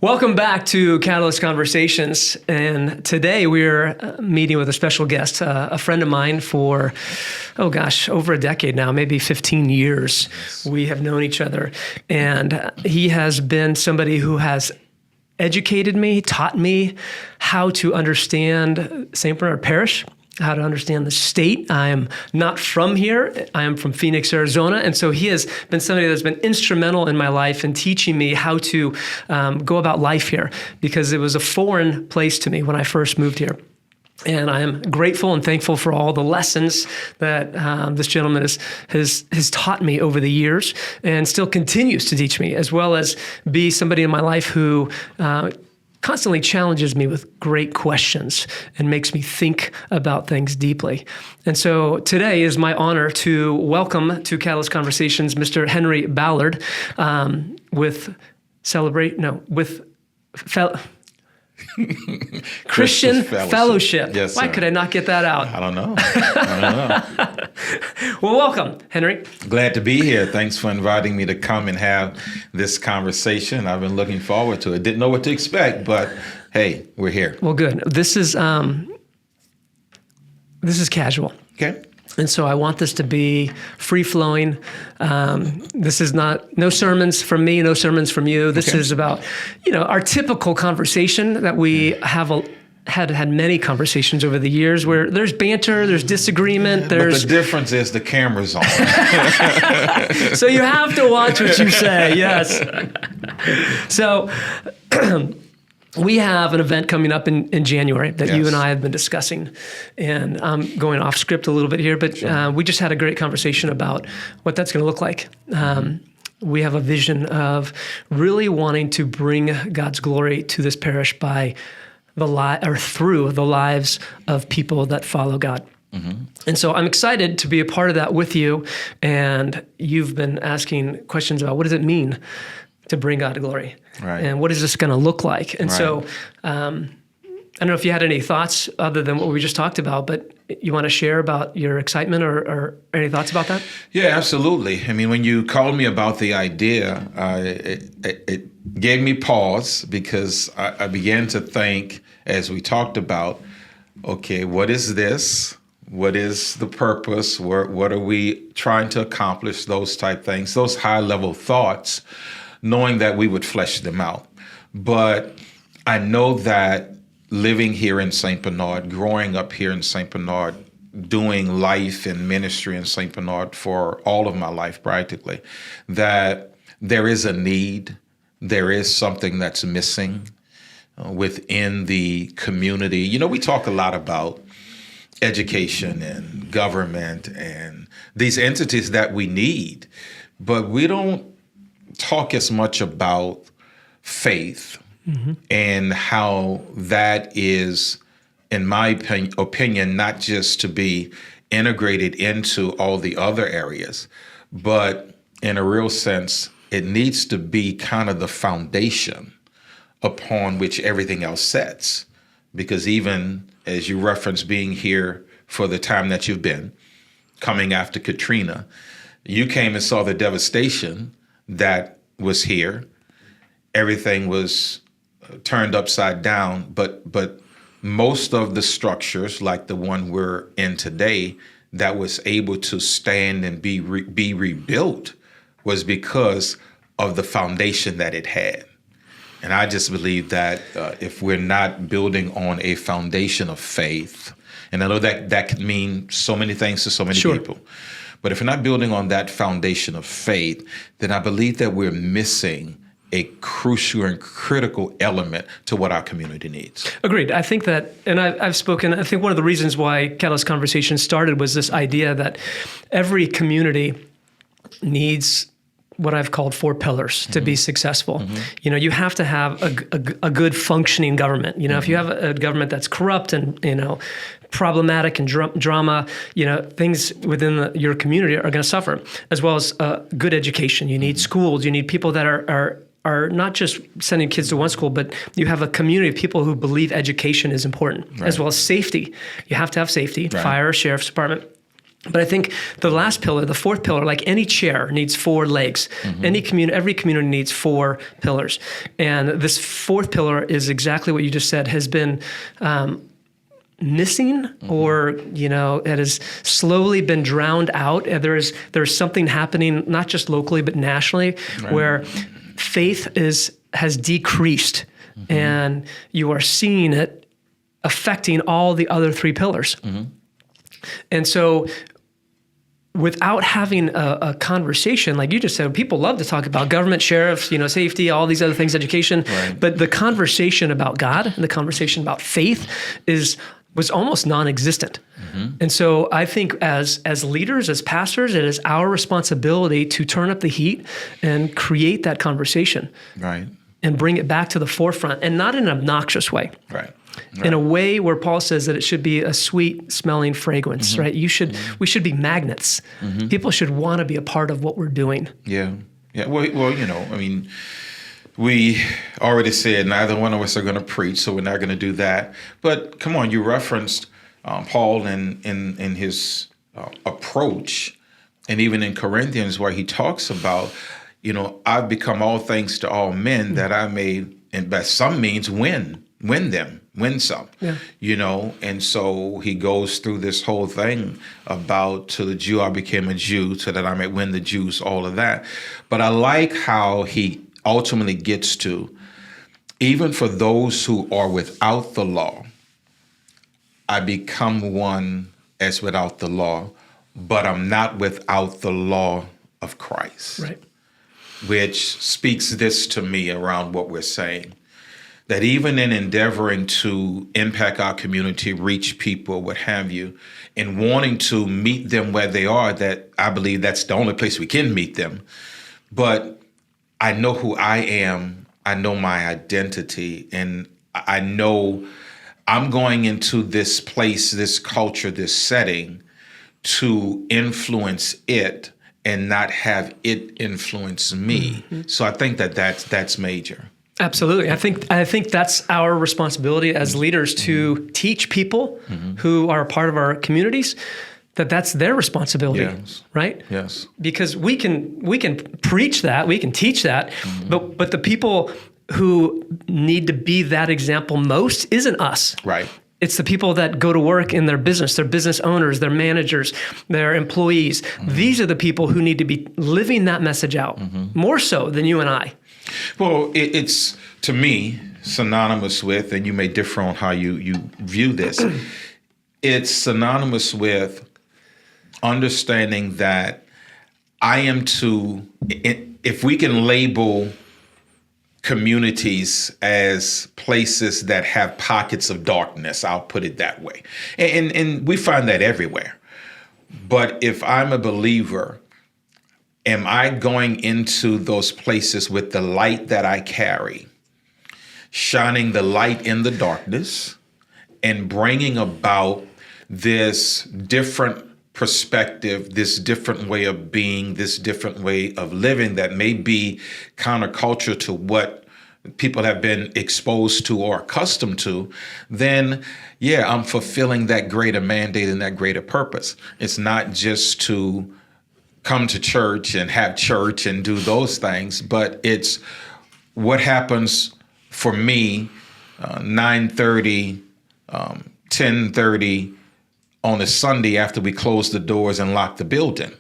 Welcome back to Catalyst Conversations. And today we're meeting with a special guest, a friend of mine for, over a decade now, maybe 15 years. Yes. We have known each other. And he has been somebody who has educated me, taught me how to understand St. Bernard Parish, how to understand the state. I am not from here. I am from Phoenix, Arizona. And so he has been somebody that's been instrumental in my life in teaching me how to go about life here, because it was a foreign place to me when I first moved here. And I am grateful and thankful for all the lessons that this gentleman has taught me over the years and still continues to teach me, as well as be somebody in my life who constantly challenges me with great questions and makes me think about things deeply. And so today is my honor to welcome to Catalyst Conversations Mr. Henry Ballard Christian Fellowship. Yes, Why could I not get that out? I don't know. Well, welcome, Henry. Glad to be here. Thanks for inviting me to come and have this conversation. I've been looking forward to it. Didn't know what to expect, but hey, we're here. Well, good. This is casual. Okay. And so I want this to be free-flowing. This is no sermons from me, no sermons from you. This is about, our typical conversation that we have had many conversations over the years where there's banter, there's disagreement, But the difference is the camera's on. So you have to watch what you say, yes. So we have an event coming up in January that you and I have been discussing, and I'm going off script a little bit here, but we just had a great conversation about what that's going to look like. We have a vision of really wanting to bring God's glory to this parish by through the lives of people that follow God. Mm-hmm. And so I'm excited to be a part of that with you, and you've been asking questions about what does it mean to bring God glory. Right. And what is this going to look like? And right. So I don't know if you had any thoughts other than what we just talked about, but you want to share about your excitement or any thoughts about that? Yeah, absolutely. I mean, when you called me about the idea, it gave me pause, because I began to think, as we talked about, okay, what is this? What is the purpose? What are we trying to accomplish? Those type things, those high-level thoughts, knowing that we would flesh them out. But I know that living here in St. Bernard, growing up here in St. Bernard, doing life and ministry in St. Bernard for all of my life practically, that there is a need, there is something that's missing within the community. We talk a lot about education and government and these entities that we need, but we don't talk as much about faith and how that is, in my opinion, not just to be integrated into all the other areas, but in a real sense, it needs to be kind of the foundation upon which everything else sets. Because even as you referenced being here for the time that you've been, coming after Katrina, you came and saw the devastation that was here. Everything was turned upside down, but most of the structures, like the one we're in today, that was able to stand and be rebuilt was because of the foundation that it had. And I just believe that if we're not building on a foundation of faith, and I know that can mean so many things to so many people, but if we're not building on that foundation of faith, then I believe that we're missing a crucial and critical element to what our community needs. Agreed. I think that, and I've spoken, I think one of the reasons why Catalyst Conversation started was this idea that every community needs what I've called 4 pillars to be successful. Mm-hmm. You have to have a good functioning government. If you have a government that's corrupt and, problematic and drama, things within your community are going to suffer, as well as good education. You need schools. You need people that are not just sending kids to one school, but you have a community of people who believe education is important, as well as safety. You have to have safety, fire, sheriff's department. But I think the last pillar, the fourth pillar, like any chair needs four legs. Every community needs four pillars. And this fourth pillar is exactly what you just said, has been missing, or it has slowly been drowned out. There's something happening not just locally but nationally, where faith has decreased, and you are seeing it affecting all the other three pillars. And so, without having a conversation, like you just said, people love to talk about government, sheriffs, safety, all these other things, education. Right. But the conversation about God and the conversation about faith was almost non-existent. And so I think as leaders, as pastors, it is our responsibility to turn up the heat and create that conversation. Right. And bring it back to the forefront, and not in an obnoxious way. Right. In a way where Paul says that it should be a sweet smelling fragrance, right? We should be magnets. People should want to be a part of what we're doing. Yeah. Well, we already said neither one of us are going to preach, so we're not going to do that. But come on, you referenced Paul in his approach, and even in Corinthians where he talks about, I've become all things to all men that I may, and by some means, win some. Yeah. And so he goes through this whole thing about, to the Jew I became a Jew so that I may win the Jews, all of that. But I like how he ultimately gets to, even for those who are without the law, I become one as without the law, but I'm not without the law of Christ. Right. Which speaks this to me around what we're saying, that even in endeavoring to impact our community, reach people, what have you, and wanting to meet them where they are, that I believe that's the only place we can meet them. But I know who I am, I know my identity, and I know I'm going into this place, this culture, this setting to influence it and not have it influence me. So I think that's major. Absolutely. I think that's our responsibility as leaders to teach people who are a part of our communities that's their responsibility, yes. Right? Yes. Because we can preach that, we can teach that, but the people who need to be that example most isn't us. Right. It's the people that go to work in their business owners, their managers, their employees. These are the people who need to be living that message out, more so than you and I. Well, it's, to me, synonymous with, and you may differ on how you view this, it's synonymous with understanding that I am to, if we can label communities as places that have pockets of darkness, I'll put it that way. And we find that everywhere. But if I'm a believer, am I going into those places with the light that I carry, shining the light in the darkness, and bringing about this different perspective, this different way of being, this different way of living that may be counterculture to what people have been exposed to or accustomed to, then yeah, I'm fulfilling that greater mandate and that greater purpose. It's not just to come to church and have church and do those things, but it's what happens for me 9:30, 10:30 on a Sunday after we close the doors and lock the building.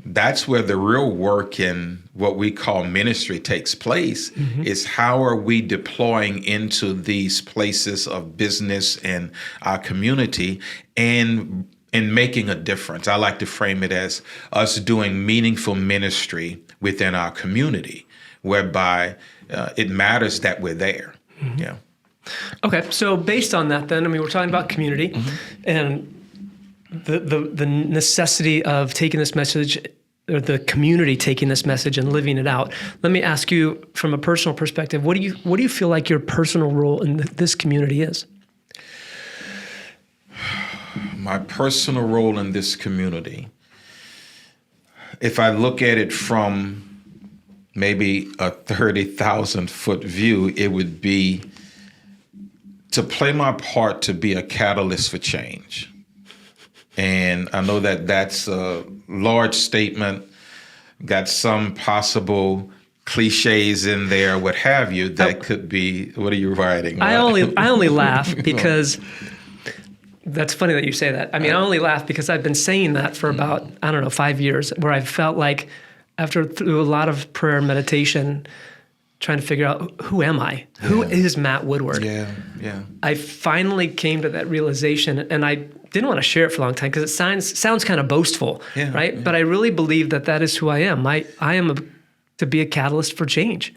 That's where the real work in what we call ministry takes place, is how are we deploying into these places of business and our community and making a difference. I like to frame it as us doing meaningful ministry within our community, whereby it matters that we're there. Yeah. Okay, so based on that then, we're talking about community and the necessity of taking this message, or the community taking this message and living it out. Let me ask you from a personal perspective, what do you feel like your personal role in this community is? My personal role in this community, if I look at it from maybe a 30,000 foot view, it would be to play my part to be a catalyst for change. And I know that that's a large statement, got some possible cliches in there, what have you, that could be, what are you writing? I only laugh because that's funny that you say that. I mean, I only laugh because I've been saying that for about, I don't know, 5 years, where I've felt like through a lot of prayer and meditation, trying to figure out, who am I? Yeah. Who is Matt Woodward? Yeah. I finally came to that realization, and I didn't want to share it for a long time because it sounds kind of boastful, right? Yeah. But I really believe that is who I am. I am to be a catalyst for change.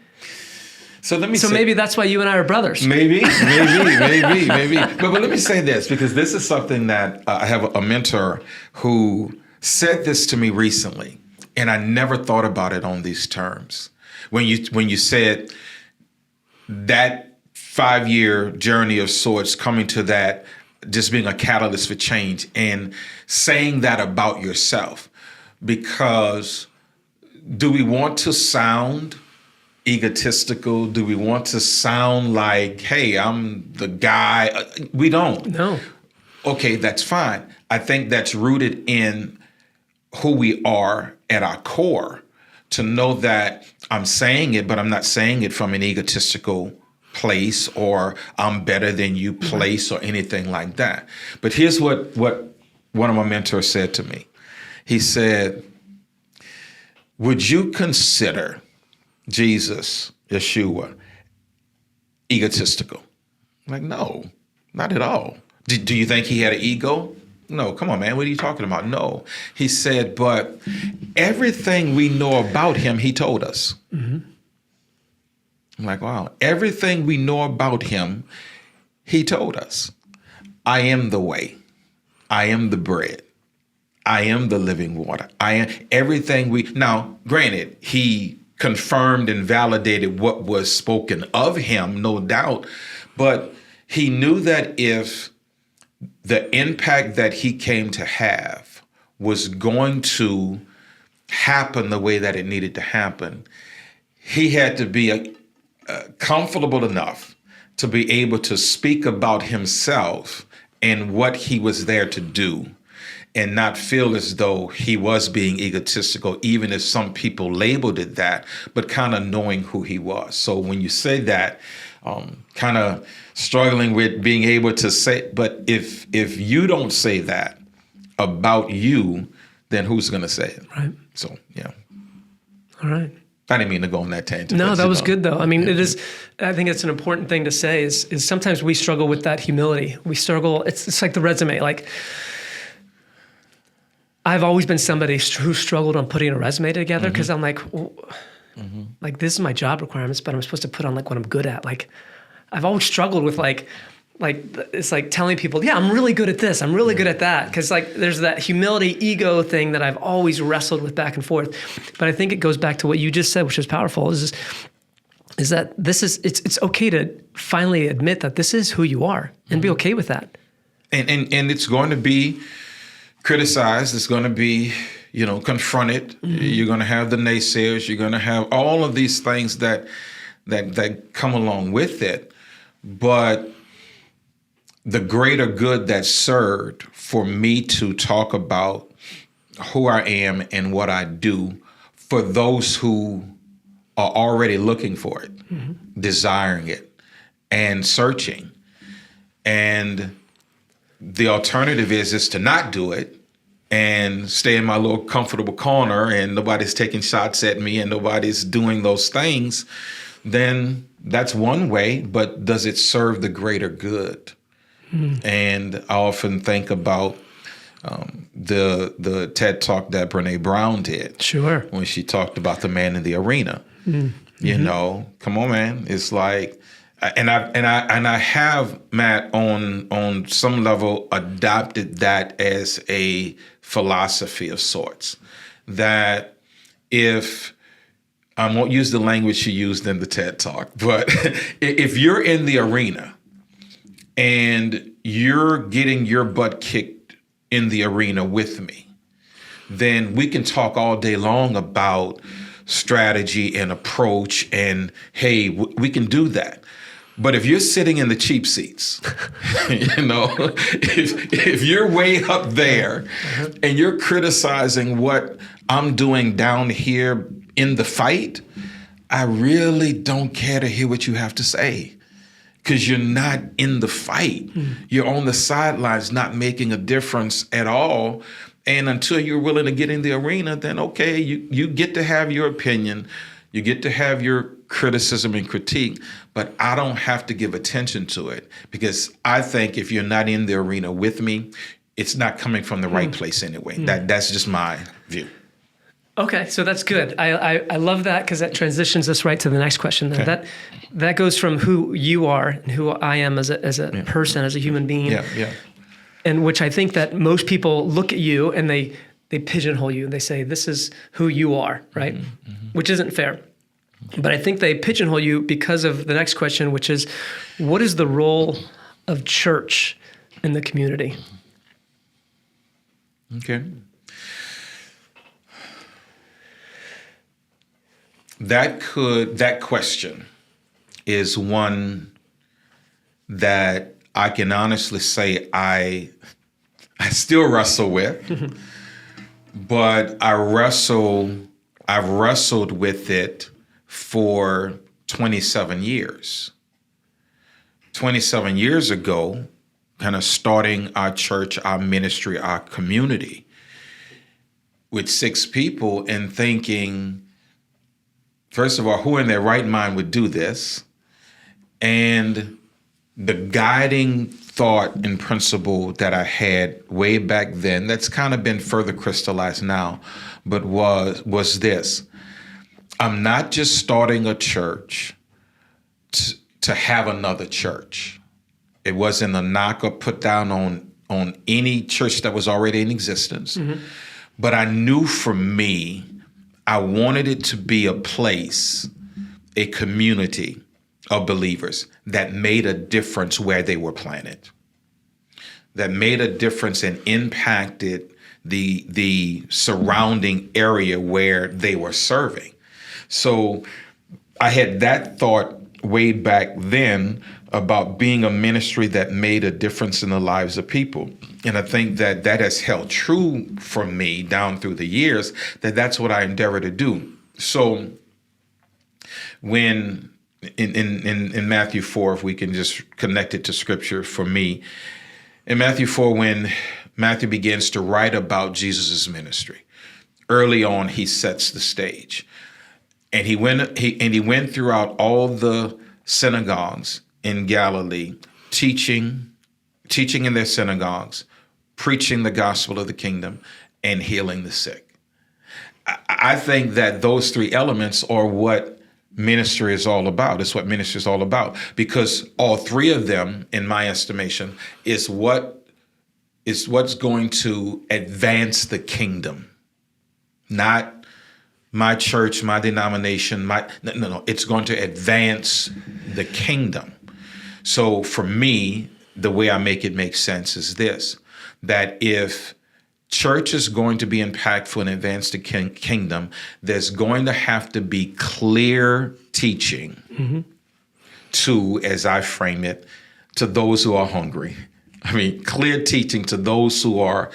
So maybe that's why you and I are brothers. Maybe. But let me say this, because this is something that I have a mentor who said this to me recently, and I never thought about it on these terms. When you said that 5-year journey of sorts, coming to that, just being a catalyst for change, and saying that about yourself, because do we want to sound egotistical? Do we want to sound like, hey, I'm the guy? We don't. No. Okay, that's fine. I think that's rooted in who we are at our core, to know that I'm saying it, but I'm not saying it from an egotistical place, or I'm better than you place, or anything like that. But here's what one of my mentors said to me. He said, would you consider Jesus, Yeshua, egotistical? I'm like, no, not at all. Do you think he had an ego? No, come on, man. What are you talking about? No. He said, but everything we know about him, he told us. Mm-hmm. I'm like, wow. Everything we know about him, he told us. I am the way. I am the bread. I am the living water. I am everything now, granted, he confirmed and validated what was spoken of him, no doubt, but he knew that if the impact that he came to have was going to happen the way that it needed to happen, he had to be comfortable enough to be able to speak about himself and what he was there to do, and not feel as though he was being egotistical, even if some people labeled it that, but kind of knowing who he was. So when you say that, kind of struggling with being able to say, but if you don't say that about you, then who's going to say it? Right. So, yeah. All right. I didn't mean to go on that tangent. No, that was good though. I mean, it is, I think it's an important thing to say is sometimes we struggle with that humility. We struggle, it's like the resume. Like, I've always been somebody who struggled on putting a resume together, because I'm like, well, like, this is my job requirements, but I'm supposed to put on like what I'm good at. Like, I've always struggled with like it's like telling people, yeah, I'm really good at this, I'm really good at that, because like there's that humility ego thing that I've always wrestled with back and forth. But I think it goes back to what you just said, which is powerful, is that it's okay to finally admit that this is who you are, and be okay with that. And it's going to be criticized. It's going to be, confronted. You're going to have the naysayers. You're going to have all of these things that come along with it. But the greater good that's served for me to talk about who I am and what I do for those who are already looking for it, desiring it, and searching. And the alternative is to not do it and stay in my little comfortable corner, and nobody's taking shots at me and nobody's doing those things, then that's one way, but does it serve the greater good? And I often think about the TED Talk that Brene Brown did. Sure. When she talked about the man in the arena. Come on, man. It's like, and I have, Matt, on some level adopted that as a philosophy of sorts, that if I won't use the language she used in the TED Talk, but if you're in the arena and you're getting your butt kicked in the arena with me, then we can talk all day long about strategy and approach, and hey, we can do that. But if you're sitting in the cheap seats, if you're way up there and you're criticizing what I'm doing down here in the fight, I really don't care to hear what you have to say, because you're not in the fight. You're on the sidelines, not making a difference at all. And until you're willing to get in the arena, then okay, you get to have your opinion. You get to have your criticism and critique, but I don't have to give attention to it, because I think if you're not in the arena with me, it's not coming from the right place anyway. That's just my view. Okay, so that's good. I love that, because that transitions us right to the next question. Okay. That goes from who you are and who I am as a person, as a human being. Yeah. And which I think that most people look at you and they pigeonhole you. They say, this is who you are, right? Which isn't fair. But I think they pigeonhole you because of the next question, which is, what is the role of church in the community? Okay. That question is one that I can honestly say I still wrestle with, but I've wrestled with it for 27 years. 27 years ago, kind of starting our church, our ministry, our community with 6 people, and thinking, first of all, who in their right mind would do this? And the guiding thought and principle that I had way back then, that's kind of been further crystallized now, but was this: I'm not just starting a church to have another church. It wasn't a knock or put down on any church that was already in existence. But I knew for me, I wanted it to be a place, a community of believers that made a difference where they were planted, that made a difference and impacted the surrounding area where they were serving. So I had that thought way back then about being a ministry that made a difference in the lives of people. And I think that has held true for me down through the years, that's what I endeavor to do. So when in Matthew 4, if we can just connect it to scripture for me, in Matthew 4, when Matthew begins to write about Jesus's ministry, early on he sets the stage. And he went throughout all the synagogues in Galilee, teaching in their synagogues, preaching the gospel of the kingdom, and healing the sick. I think that those 3 elements are what ministry is all about. It's what ministry is all about, because all 3 of them, in my estimation, is what's going to advance the kingdom, not my church, my denomination, no. It's going to advance the kingdom. So for me, the way I make it make sense is this: that if church is going to be impactful and advance the kingdom, there's going to have to be clear teaching to, as I frame it, to those who are hungry. I mean, clear teaching to those who are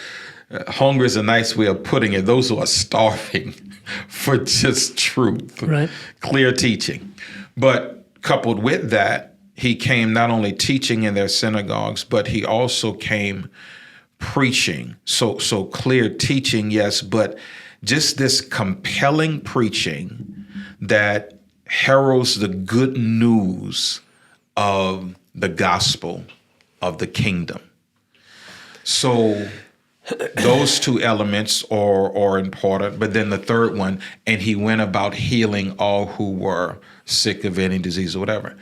hungry is a nice way of putting it. Those who are starving for just truth, right? Clear teaching. But coupled with that, he came not only teaching in their synagogues, but he also came preaching. So clear teaching, yes, but just this compelling preaching that heralds the good news of the gospel of the kingdom. So those 2 elements are important. But then the third one, and he went about healing all who were sick of any disease or whatever.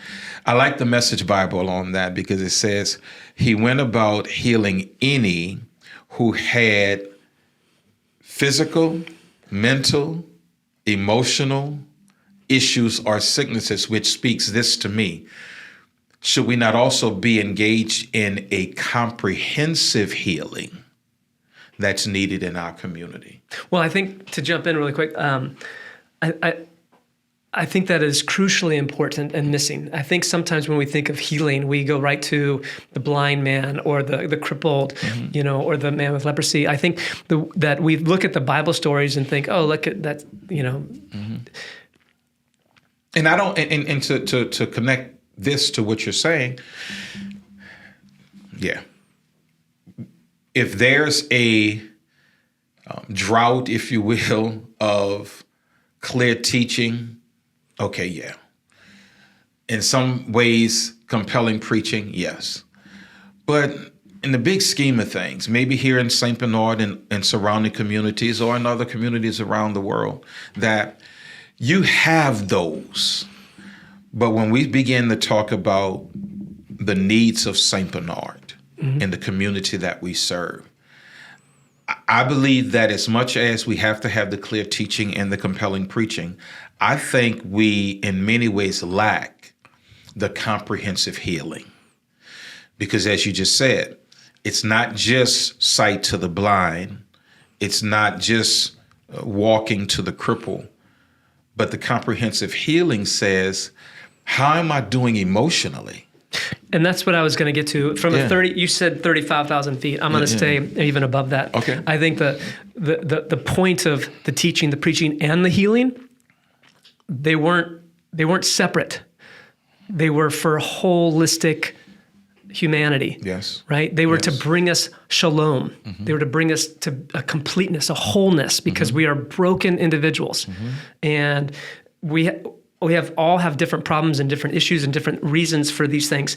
I like the Message Bible on that, because it says he went about healing any who had physical, mental, emotional issues or sicknesses, which speaks this to me: should we not also be engaged in a comprehensive healing that's needed in our community? Well, I think, to jump in really quick, I I think that is crucially important and missing. I think sometimes when we think of healing, we go right to the blind man or the crippled, or the man with leprosy. I think that we look at the Bible stories and think, oh, look at that, And I don't, and to connect this to what you're saying, yeah. If there's a drought, if you will, of clear teaching, okay, yeah. In some ways, compelling preaching, yes. But in the big scheme of things, maybe here in St. Bernard and surrounding communities or in other communities around the world, that you have those. But when we begin to talk about the needs of St. Bernard and the community that we serve, I believe that as much as we have to have the clear teaching and the compelling preaching, I think we in many ways lack the comprehensive healing. Because as you just said, it's not just sight to the blind. It's not just walking to the cripple. But the comprehensive healing says, how am I doing emotionally? And that's what I was going to get to. From a 30, you said 35,000 feet. I'm going to stay even above that. Okay. I think the point of the teaching, the preaching, and the healing, they weren't separate. They were for holistic humanity. Yes. Right? They were to bring us shalom. They were to bring us to a completeness, a wholeness, because we are broken individuals. And we all have different problems and different issues and different reasons for these things.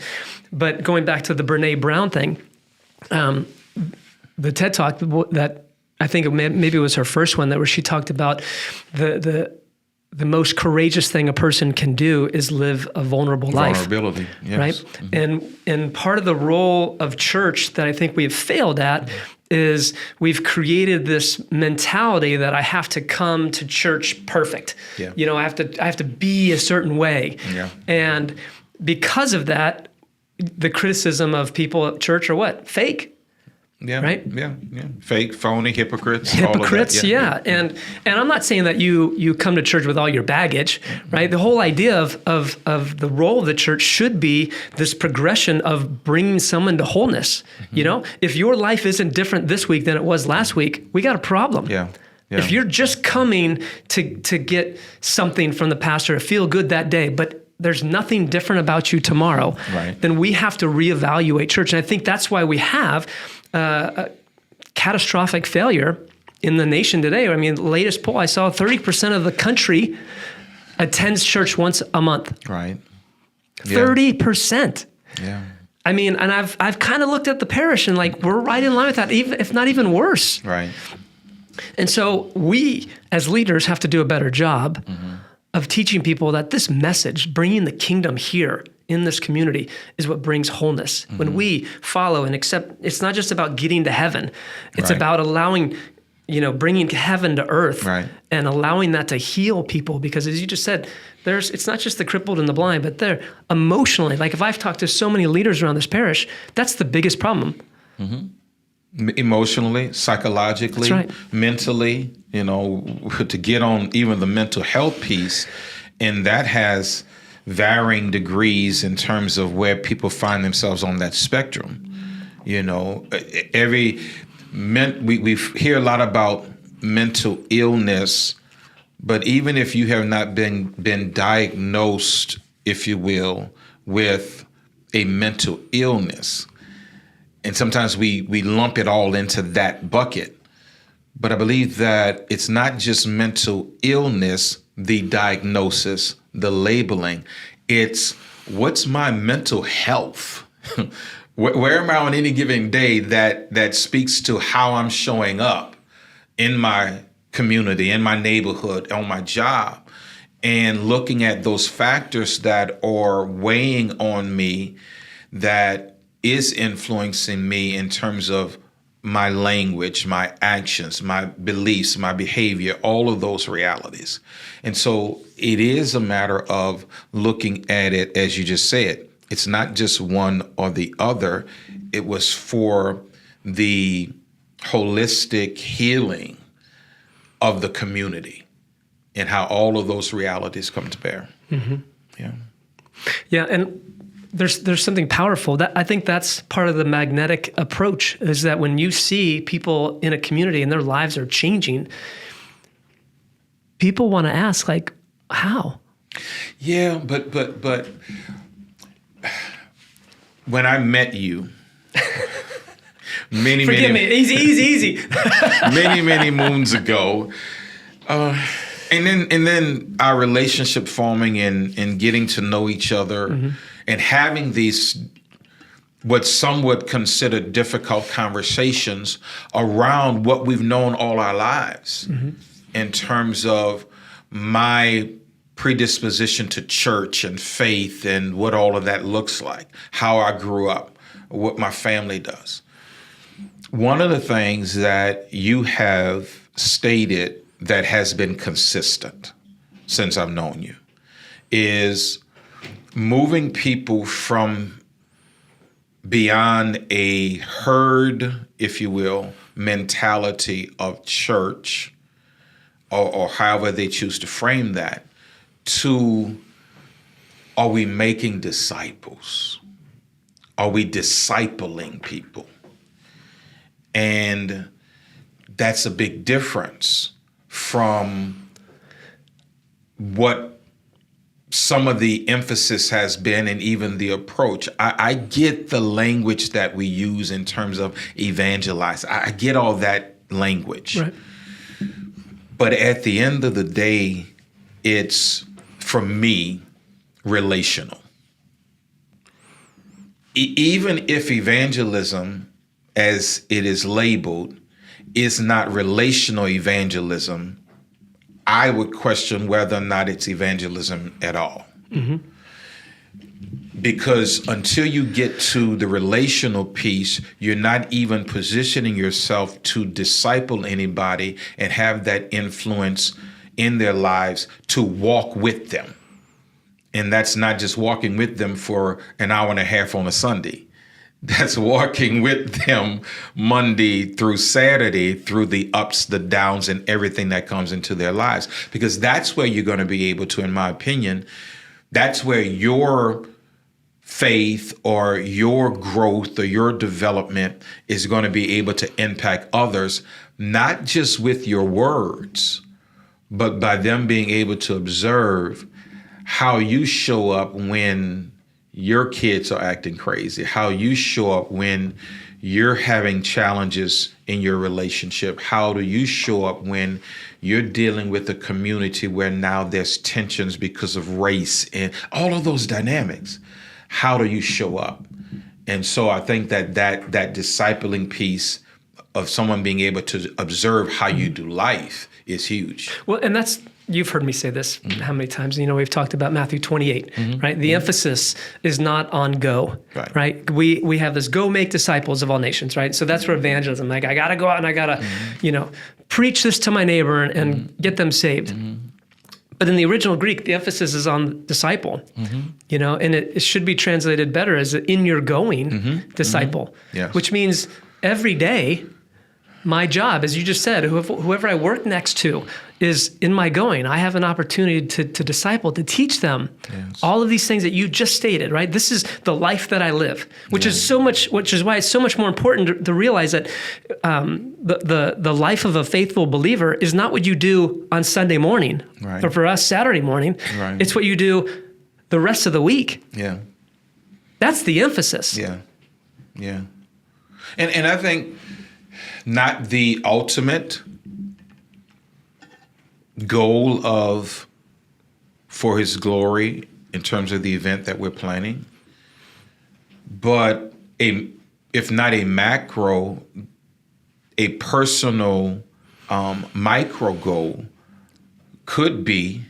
But going back to the Brene Brown thing, the TED Talk that I think maybe it was her first one, where she talked about the most courageous thing a person can do is live a vulnerable life. Vulnerability, yes. Right? And part of the role of church that I think we have failed at is we've created this mentality that I have to come to church perfect. Yeah. I have to be a certain way. Yeah. And because of that, the criticism of people at church are what? Fake. Yeah. Right? Yeah. Fake, phony, hypocrites. Hypocrites, all of that. yeah. And I'm not saying that you come to church with all your baggage, right? The whole idea of the role of the church should be this progression of bringing someone to wholeness. If your life isn't different this week than it was last week, we got a problem. Yeah. Yeah. If you're just coming to get something from the pastor to feel good that day, but there's nothing different about you tomorrow, right, then we have to reevaluate church. And I think that's why we have a catastrophic failure in the nation today. I mean, the latest poll I saw, 30% of the country attends church once a month. Right. Yeah. 30%. Yeah. I mean, and I've kind of looked at the parish and we're right in line with that, even if not even worse. Right. And so we as leaders have to do a better job of teaching people that this message, bringing the kingdom here in this community, is what brings wholeness. When we follow and accept, it's not just about getting to heaven. It's about allowing, bringing heaven to earth, and allowing that to heal people. Because as you just said, it's not just the crippled and the blind, but they're emotionally, if I've talked to so many leaders around this parish, that's the biggest problem. Emotionally, psychologically, mentally, to get on even the mental health piece. And that has varying degrees in terms of where people find themselves on that spectrum. We hear a lot about mental illness, but even if you have not been diagnosed, if you will, with a mental illness, and sometimes we lump it all into that bucket. But I believe that it's not just mental illness, the diagnosis, the labeling. It's what's my mental health? Where am I on any given day that speaks to how I'm showing up in my community, in my neighborhood, on my job, and looking at those factors that are weighing on me that is influencing me in terms of my language, my actions, my beliefs, my behavior, all of those realities. And so it is a matter of looking at it, as you just said. It's not just one or the other. It was for the holistic healing of the community. and how all of those realities come to bear. Yeah. Yeah, and there's something powerful. That I think that's part of the magnetic approach, is that when you see people in a community and their lives are changing, people want to ask, like, how? Yeah, but when I met you, Forgive me, easy. many moons ago, and then our relationship forming and getting to know each other, and having these what some would consider difficult conversations around what we've known all our lives, in terms of my predisposition to church and faith and what all of that looks like, how I grew up, what my family does. One of the things that you have stated that has been consistent since I've known you is moving people from beyond a herd, if you will, mentality of church, or however they choose to frame that, to, are we making disciples? Are we discipling people? And that's a big difference from what some of the emphasis has been, and even the approach. I get the language that we use in terms of evangelize. I get all that language. Right. But at the end of the day, it's, for me, relational. Even if evangelism, as it is labeled, is not relational evangelism, I would question whether or not it's evangelism at all. Because until you get to the relational piece, you're not even positioning yourself to disciple anybody and have that influence in their lives to walk with them. And that's not just walking with them for an hour and a half on a Sunday. That's walking with them Monday through Saturday, through the ups, the downs, and everything that comes into their lives. Because that's where you're going to be able to, in my opinion, that's where your faith or your growth or your development is going to be able to impact others, not just with your words, but by them being able to observe how you show up when your kids are acting crazy, how you show up when you're having challenges in your relationship. How do you show up when you're dealing with a community where now there's tensions because of race and all of those dynamics? How do you show up? And so I think that discipling piece of someone being able to observe how you do life is huge. Well, and that's, you've heard me say this how many times? We've talked about Matthew 28, right? The emphasis is not on go, right? We have this go make disciples of all nations, right? So that's where evangelism, like I got to go out and I got to, preach this to my neighbor and get them saved. But in the original Greek, the emphasis is on disciple, and it should be translated better as in your going disciple, Yes. Which means every day, my job, as you just said, whoever I work next to is in my going. I have an opportunity to disciple, to teach them all of these things that you just stated, right? This is the life that I live, which is why it's so much more important to realize that the life of a faithful believer is not what you do on Sunday morning, or for us Saturday morning. Right. It's what you do the rest of the week. Yeah. That's the emphasis. Yeah. Yeah. And I think not the ultimate goal for his glory in terms of the event that we're planning, but if not a macro, a personal micro goal could be,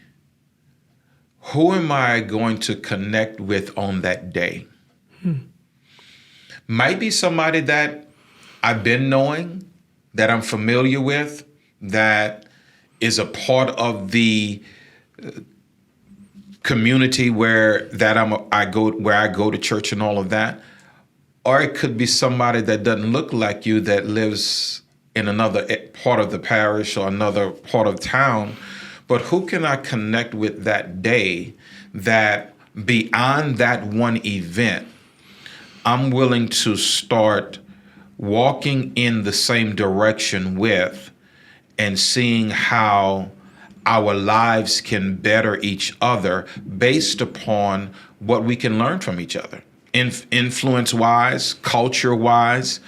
who am I going to connect with on that day? Might be somebody that I've been knowing, that I'm familiar with, that is a part of the community where I go to church and all of that. Or it could be somebody that doesn't look like you, that lives in another part of the parish or another part of town, but who can I connect with that day that beyond that one event, I'm willing to start walking in the same direction with and seeing how our lives can better each other based upon what we can learn from each other, influence-wise, culture-wise,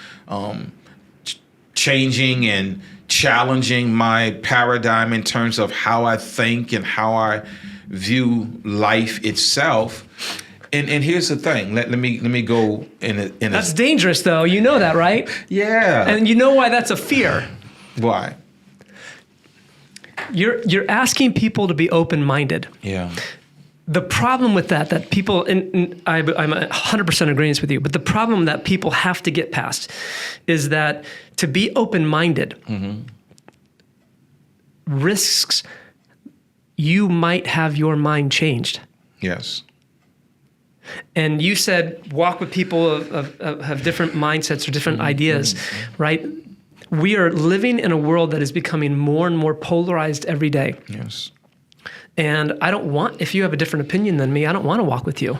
changing and challenging my paradigm in terms of how I think and how I view life itself. And here's the thing. Let me go in a. That's dangerous, though. You know that, right? Yeah. And you know why that's a fear. Why? You're asking people to be open-minded. Yeah. The problem with that people, and I'm 100% in agreement with you, but the problem that people have to get past is that to be open-minded risks you might have your mind changed. Yes. And you said walk with people of have different mindsets or different ideas, right? We are living in a world that is becoming more and more polarized every day. Yes. And I don't want, if you have a different opinion than me, I don't want to walk with you.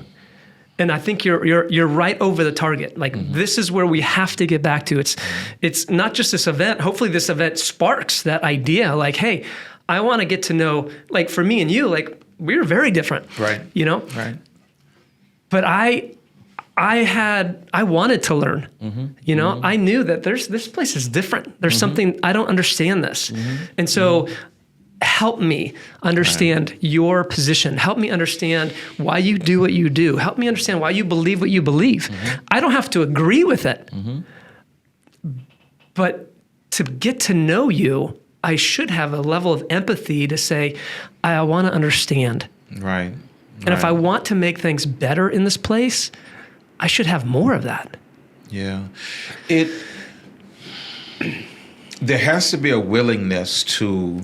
And I think you're right over the target. Like this is where we have to get back to. It's not just this event. Hopefully this event sparks that idea. Like, hey, I want to get to know. Like for me and you, like we're very different. Right. You know. Right. But I wanted to learn. You know, I knew that this place is different. There's something I don't understand this, and so. Help me understand your position. Help me understand why you do what you do. Help me understand why you believe what you believe. I don't have to agree with it. But to get to know you, I should have a level of empathy to say, I want to understand. Right. And if I want to make things better in this place, I should have more of that. Yeah. There has to be a willingness to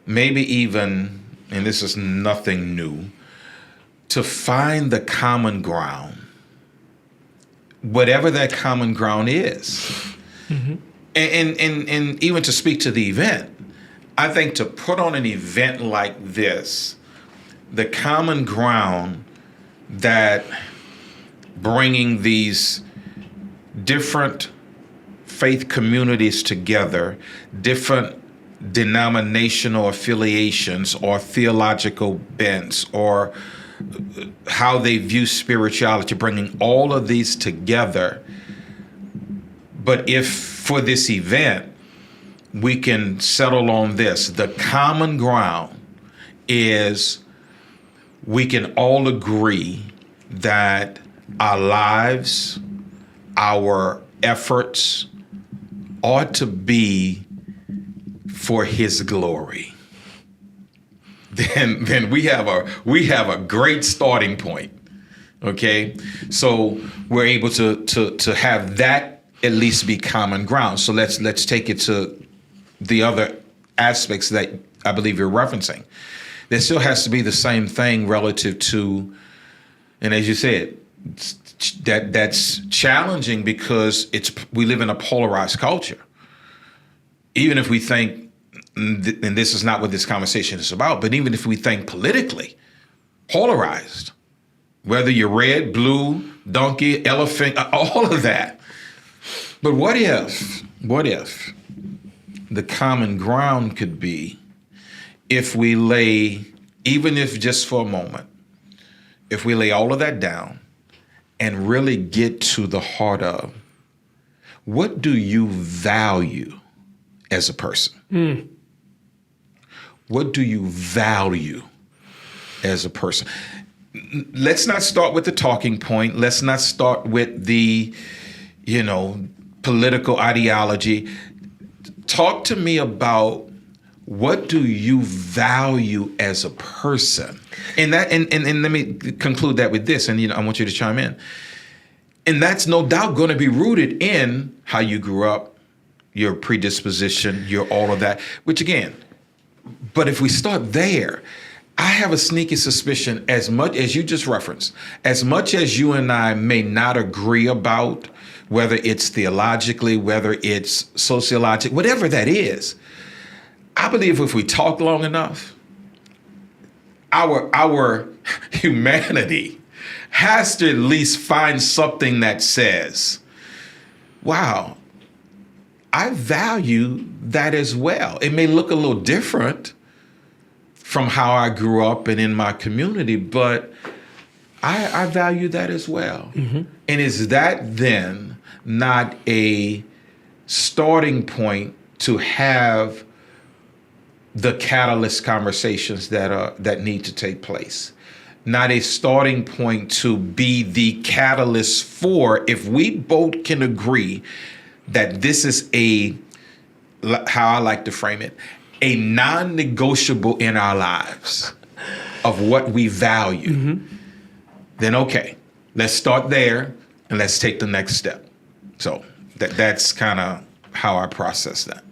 maybe even, and this is nothing new, to find the common ground, whatever that common ground is. And even to speak to the event, I think to put on an event like this, the common ground that bringing these different faith communities together, different denominational affiliations or theological bents or how they view spirituality, bringing all of these together. But if for this event, we can settle on this, the common ground is we can all agree that our lives, our efforts ought to be for His glory. Then we have a great starting point. Okay, so we're able to have that at least be common ground. So let's take it to the other aspects that I believe you're referencing. There still has to be the same thing relative to, and as you said, that's challenging because we live in a polarized culture. Even if we think, and this is not what this conversation is about, but even if we think politically, polarized, whether you're red, blue, donkey, elephant, all of that. But what if the common ground could be if we lay, even if just for a moment, if we lay all of that down and really get to the heart of what do you value as a person? What do you value as a person? Let's not start with the talking point. Let's not start with the, political ideology. Talk to me about what do you value as a person? And let me conclude that with this, and I want you to chime in. And that's no doubt going to be rooted in how you grew up, your predisposition, your all of that, which again, but if we start there, I have a sneaky suspicion, as much as you just referenced, as much as you and I may not agree about whether it's theologically, whether it's sociologically, whatever that is, I believe if we talk long enough, our humanity has to at least find something that says, wow, I value that as well. It may look a little different from how I grew up and in my community, but I value that as well. Mm-hmm. And is that then not a starting point to have the catalyst conversations that need to take place? Not a starting point to be the catalyst for, if we both can agree that this is how I like to frame it, a non-negotiable in our lives of what we value, mm-hmm. then okay, let's start there and let's take the next step. So that's kind of how I process that.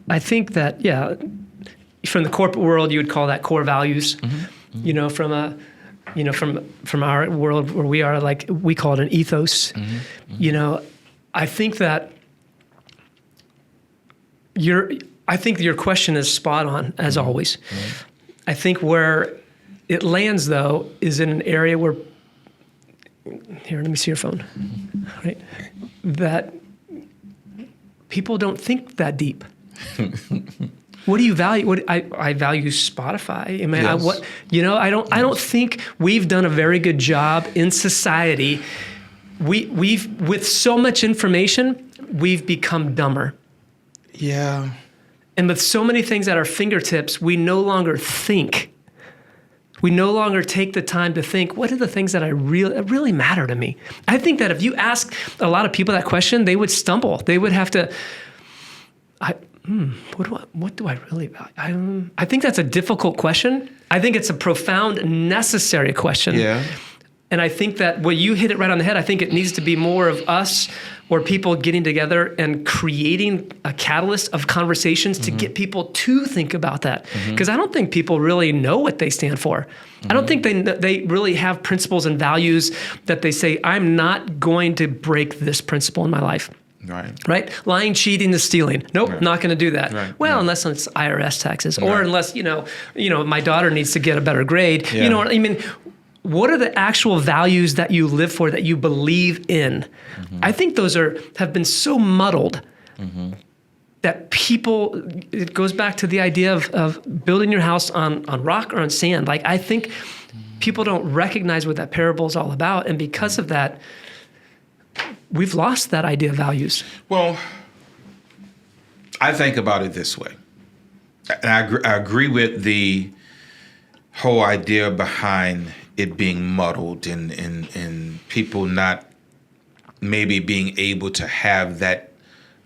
I think that, yeah, from the corporate world, you would call that core values. Mm-hmm. From our world where we are, like, we call it an ethos. Mm-hmm. Mm-hmm. I think that your question is spot on, as mm-hmm. always. Mm-hmm. I think where it lands, though, is in an area where, here, let me see your phone, mm-hmm. right? That people don't think that deep. What do you value? I value Spotify. I mean, yes. I don't think we've done a very good job in society. We've with so much information, we've become dumber. Yeah. And with so many things at our fingertips, we no longer think. We no longer take the time to think, what are the things that really matter to me? I think that if you ask a lot of people that question, they would stumble. They would have to, what do I really value? I think that's a difficult question. I think it's a profound, necessary question. Yeah. And I think that you hit it right on the head. I think it needs to be more of us or people getting together and creating a catalyst of conversations mm-hmm. to get people to think about that. Because mm-hmm. I don't think people really know what they stand for. Mm-hmm. I don't think they really have principles and values that they say, I'm not going to break this principle in my life. Right? Lying, cheating, and stealing. Nope, right. Not going to do that. Right. Well, unless it's IRS taxes, or unless my daughter needs to get a better grade. Yeah. I mean, what are the actual values that you live for, that you believe in? Mm-hmm. I think those have been so muddled mm-hmm. that people. It goes back to the idea of building your house on rock or on sand. Like, I think people don't recognize what that parable is all about, and because of that, we've lost that idea of values. Well, I think about it this way. And I agree with the whole idea behind it being muddled and people not maybe being able to have that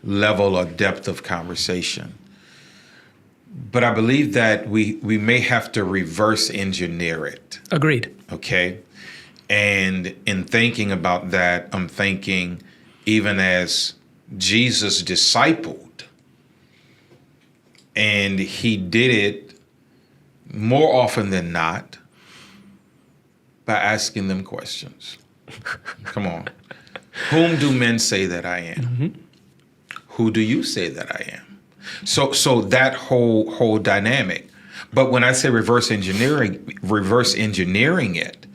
level or depth of conversation. But I believe that we may have to reverse engineer it. Agreed. Okay? And in thinking about that, I'm thinking even as Jesus discipled, and he did it more often than not by asking them questions. Come on. Whom do men say that I am? Mm-hmm. Who do you say that I am? So that whole dynamic. But when I say reverse engineering it,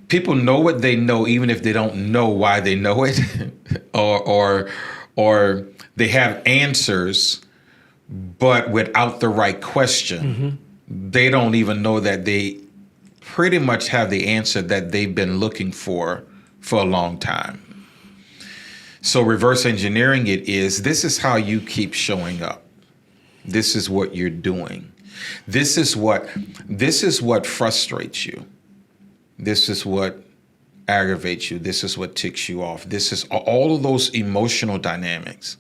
people know what they know, even if they don't know why they know it, or they have answers, but without the right question, mm-hmm. they don't even know that they pretty much have the answer that they've been looking for a long time. So reverse engineering it is, this is how you keep showing up. This is what you're doing. This is what frustrates you. This is what aggravates you. This is what ticks you off. This is all of those emotional dynamics.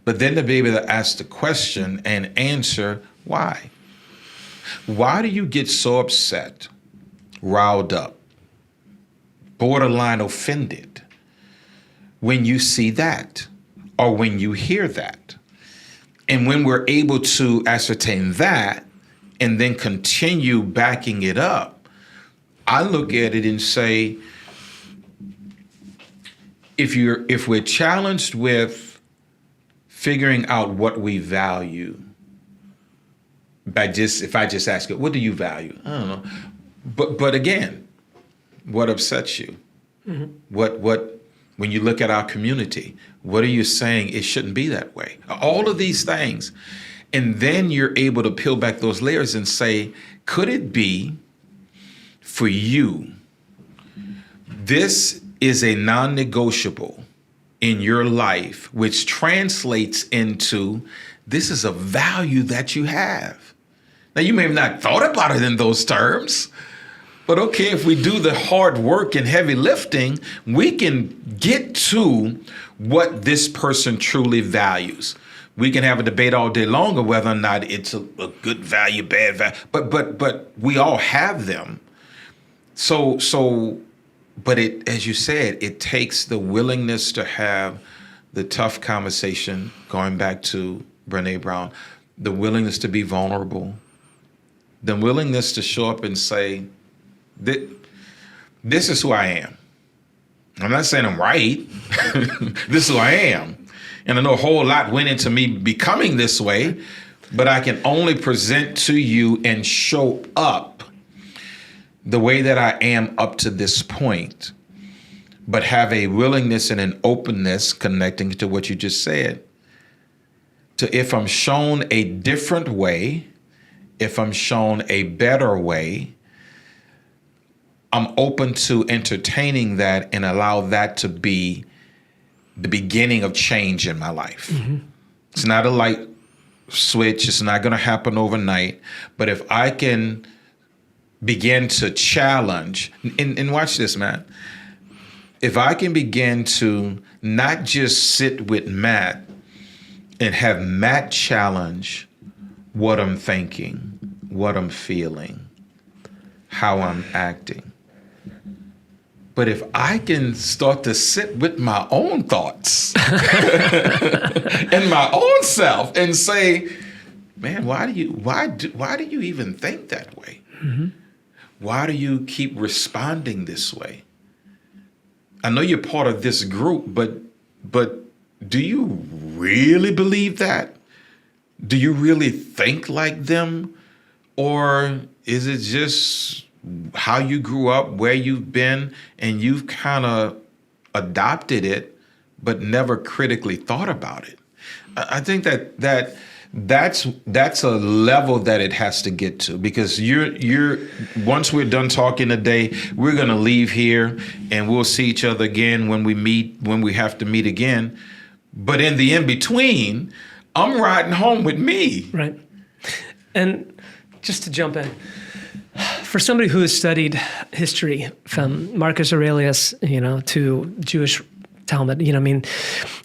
But then to be able to ask the question and answer why. Why do you get so upset, riled up, borderline offended when you see that or when you hear that? And when we're able to ascertain that and then continue backing it up, I look at it and say, if we're challenged with figuring out what we value, if I just ask it, what do you value? I don't know. But again, what upsets you? What when you look at our community, what are you saying it shouldn't be that way? All of these things. And then you're able to peel back those layers and say, could it be for you, this is a non-negotiable in your life, which translates into this is a value that you have. Now, you may have not thought about it in those terms, but okay, if we do the hard work and heavy lifting, we can get to what this person truly values. We can have a debate all day long of whether or not it's a good value, bad value, but we all have them. But it, as you said, it takes the willingness to have the tough conversation, going back to Brené Brown, the willingness to be vulnerable, the willingness to show up and say, this is who I am. I'm not saying I'm right. This is who I am. And I know a whole lot went into me becoming this way, but I can only present to you and show up the way that I am up to this point, but have a willingness and an openness, connecting to what you just said, to if I'm shown a different way, if I'm shown a better way, I'm open to entertaining that and allow that to be the beginning of change in my life. It's not a light switch. It's not going to happen overnight. But if I can begin to challenge, and watch this, man. If I can begin to not just sit with Matt and have Matt challenge what I'm thinking, what I'm feeling, how I'm acting. But if I can start to sit with my own thoughts and my own self and say, man, why do you even think that way? Why do you keep responding this way? I know you're part of this group, but do you really believe that? Do you really think like them? Or is it just how you grew up, where you've been, and you've kind of adopted it, but never critically thought about it? I think that's a level that it has to get to, because you're once we're done talking today, we're gonna leave here and we'll see each other again when we have to meet again. But in the in between, I'm riding home with me. Right. And just to jump in, for somebody who has studied history from Marcus Aurelius, to Jewish Talmud,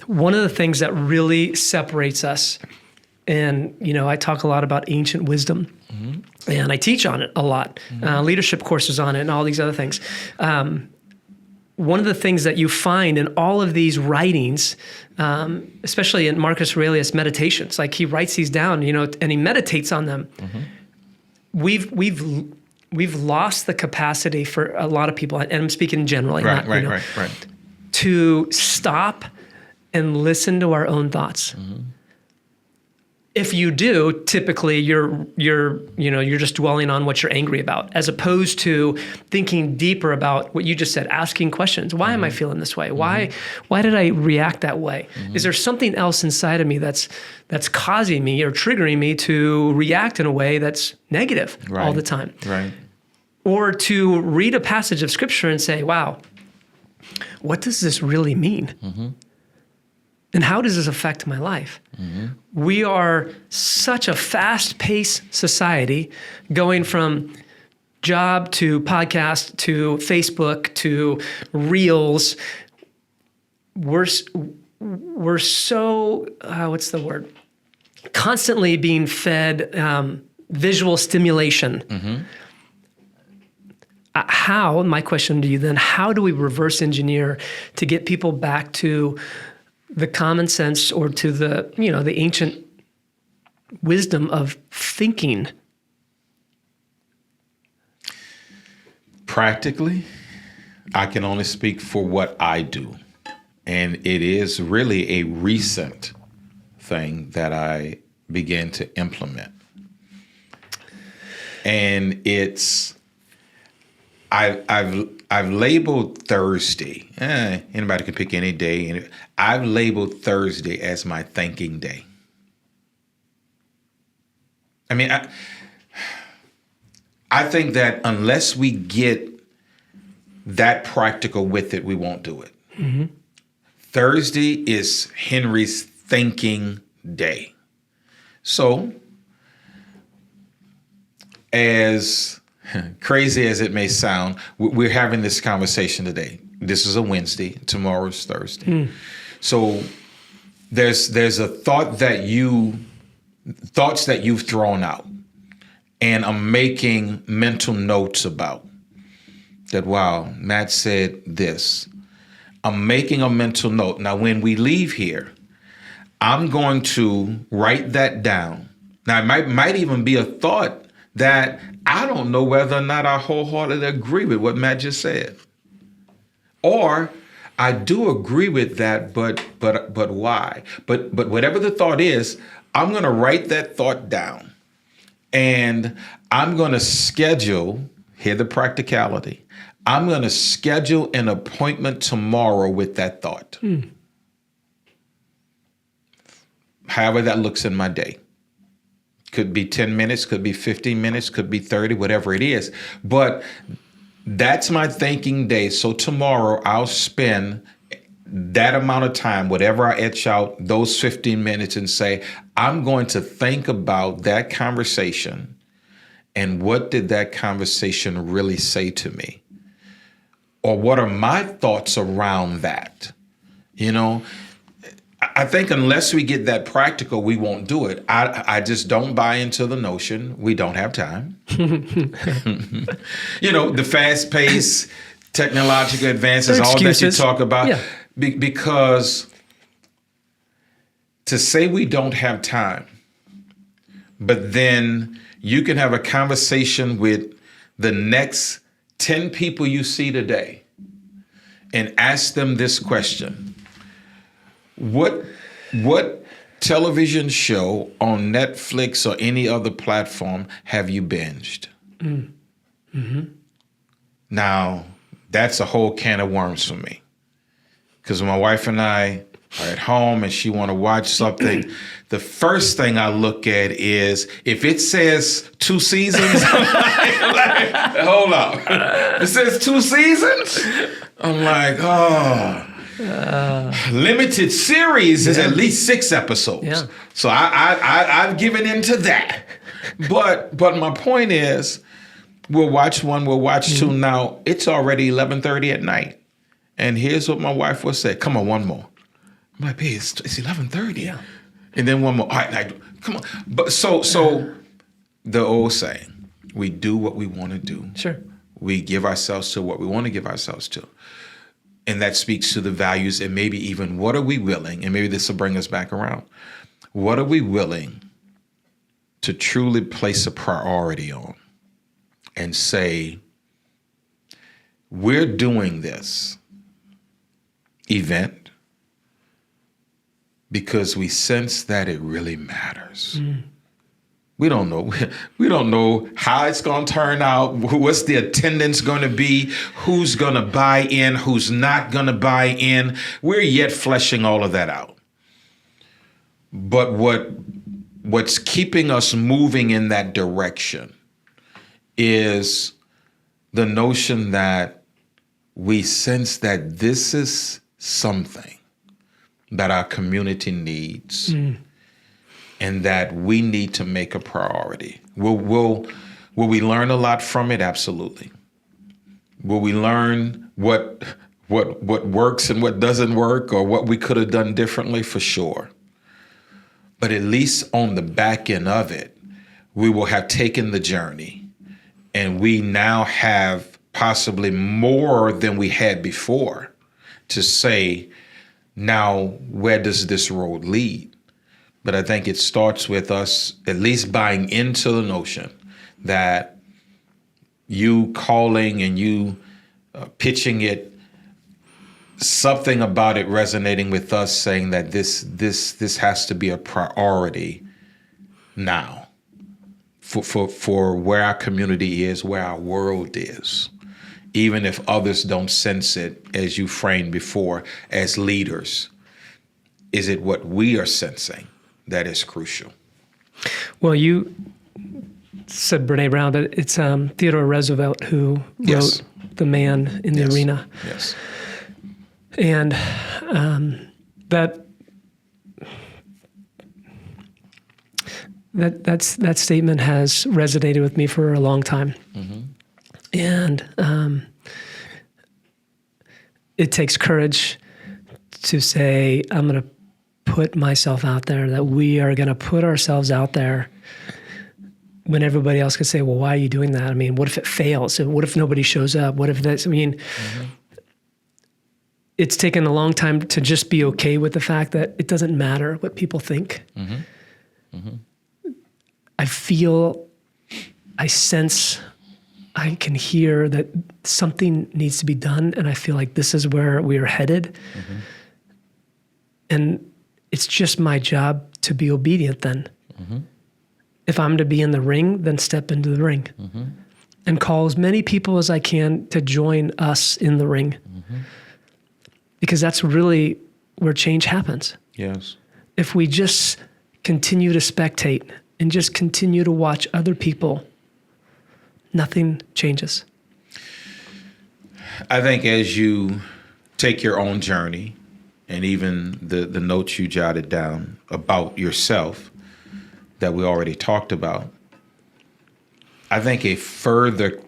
one of the things that really separates us, and, I talk a lot about ancient wisdom, and I teach on it a lot, leadership courses on it and all these other things. One of the things that you find in all of these writings, especially in Marcus Aurelius' meditations, like he writes these down, and he meditates on them. We've lost the capacity for a lot of people, and I'm speaking generally, right. to stop and listen to our own thoughts. If you do, typically you're just dwelling on what you're angry about, as opposed to thinking deeper about what you just said, asking questions. Why am I feeling this way? Why did I react that way? Is there something else inside of me that's causing me or triggering me to react in a way that's negative all the time? Right. Or to read a passage of scripture and say, wow, what does this really mean? And how does this affect my life? We are such a fast-paced society, going from job to podcast to Facebook to Reels. We're so, what's the word? Constantly being fed visual stimulation. My question to you then, how do we reverse engineer to get people back to the common sense, or to the ancient wisdom of thinking? Practically, I can only speak for what I do. And it is really a recent thing that I began to implement. And I've labeled Thursday. Anybody can pick any day. And I've labeled Thursday as my thinking day. I mean, I think that unless we get that practical with it, we won't do it. Mm-hmm. Thursday is Henry's thinking day. So, as crazy as it may sound, we're having this conversation today. This is a Wednesday. Tomorrow's Thursday. Mm. So there's a thoughts that you've thrown out, and I'm making mental notes about that. Wow, Matt said this. I'm making a mental note. Now, when we leave here, I'm going to write that down. Now, it might even be a thought that I don't know whether or not I wholeheartedly agree with what Matt just said. Or I do agree with that, but why? But whatever the thought is, I'm going to write that thought down. And I'm going to schedule, hear the practicality, I'm going to schedule an appointment tomorrow with that thought. However that looks in my day. Could be 10 minutes, could be 15 minutes, could be 30, whatever it is. But that's my thinking day. So tomorrow I'll spend that amount of time, whatever I etch out, those 15 minutes, and say, I'm going to think about that conversation and what did that conversation really say to me? Or what are my thoughts around that? You know, I think unless we get that practical, we won't do it. I just don't buy into the notion we don't have time. You know, the fast-paced technological advances, all that you talk about. Yeah. Because to say we don't have time, but then you can have a conversation with the next 10 people you see today and ask them this question. What television show on Netflix or any other platform have you binged? Mm-hmm. Now, that's a whole can of worms for me. Because when my wife and I are at home and she want to watch something, the first thing I look at is if it says 2 seasons, I'm like, hold on. It says 2 seasons? I'm like, oh. Limited series is at least 6 episodes. Yeah. So I've given into that. But my point is, we'll watch 1, we'll watch 2. Now, it's already 11:30 at night. And here's what my wife will say. Come on, one more. I'm like, babe, it's 11:30. Yeah. And then one more. All right, come on. But so the old saying, we do what we want to do. Sure. We give ourselves to what we want to give ourselves to. And that speaks to the values and maybe even what are we willing, and maybe this will bring us back around. What are we willing to truly place a priority on and say, we're doing this event because we sense that it really matters. We don't know. We don't know how it's going to turn out, what's the attendance going to be, who's going to buy in, who's not going to buy in. We're yet fleshing all of that out. But what's keeping us moving in that direction is the notion that we sense that this is something that our community needs. And that we need to make a priority. Will we learn a lot from it? Absolutely. Will we learn what works and what doesn't work, or what we could have done differently? For sure. But at least on the back end of it, we will have taken the journey, and we now have possibly more than we had before to say, now where does this road lead? But I think it starts with us at least buying into the notion that you calling and you pitching it, something about it resonating with us, saying that this has to be a priority now for where our community is, where our world is, even if others don't sense it, as you framed before, as leaders? Is it what we are sensing that is crucial? Well, you said Brene Brown, but it's Theodore Roosevelt who Yes. wrote The Man in the Yes. Arena. Yes. And that statement has resonated with me for a long time. Mm-hmm. And it takes courage to say, I'm going to put myself out there, that we are going to put ourselves out there when everybody else could say, well, why are you doing that? I mean, what if it fails? What if nobody shows up? What if that's, I mean, it's taken a long time to just be okay with the fact that it doesn't matter what people think. I feel, I sense, I can hear that something needs to be done, and I feel like this is where we are headed. And it's just my job to be obedient then. If I'm to be in the ring, then step into the ring and call as many people as I can to join us in the ring. Because that's really where change happens. Yes. If we just continue to spectate and just continue to watch other people, nothing changes. I think as you take your own journey, and even the notes you jotted down about yourself that we already talked about, I think a further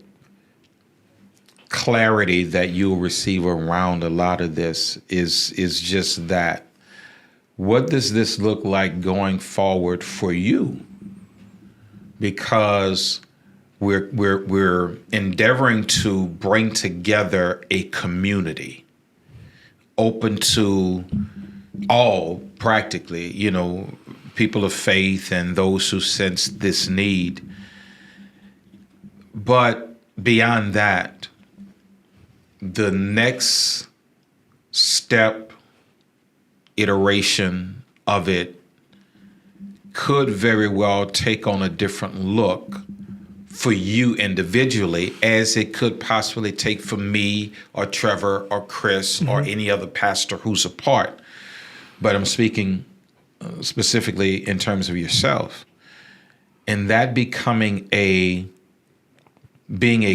clarity that you'll receive around a lot of this is just that. What does this look like going forward for you? Because we're endeavoring to bring together a community open to all, practically, people of faith and those who sense this need. But beyond that, the next step, iteration of it could very well take on a different look for you individually, as it could possibly take for me or Trevor or Chris or any other pastor who's a part. But I'm speaking specifically in terms of yourself, and that being a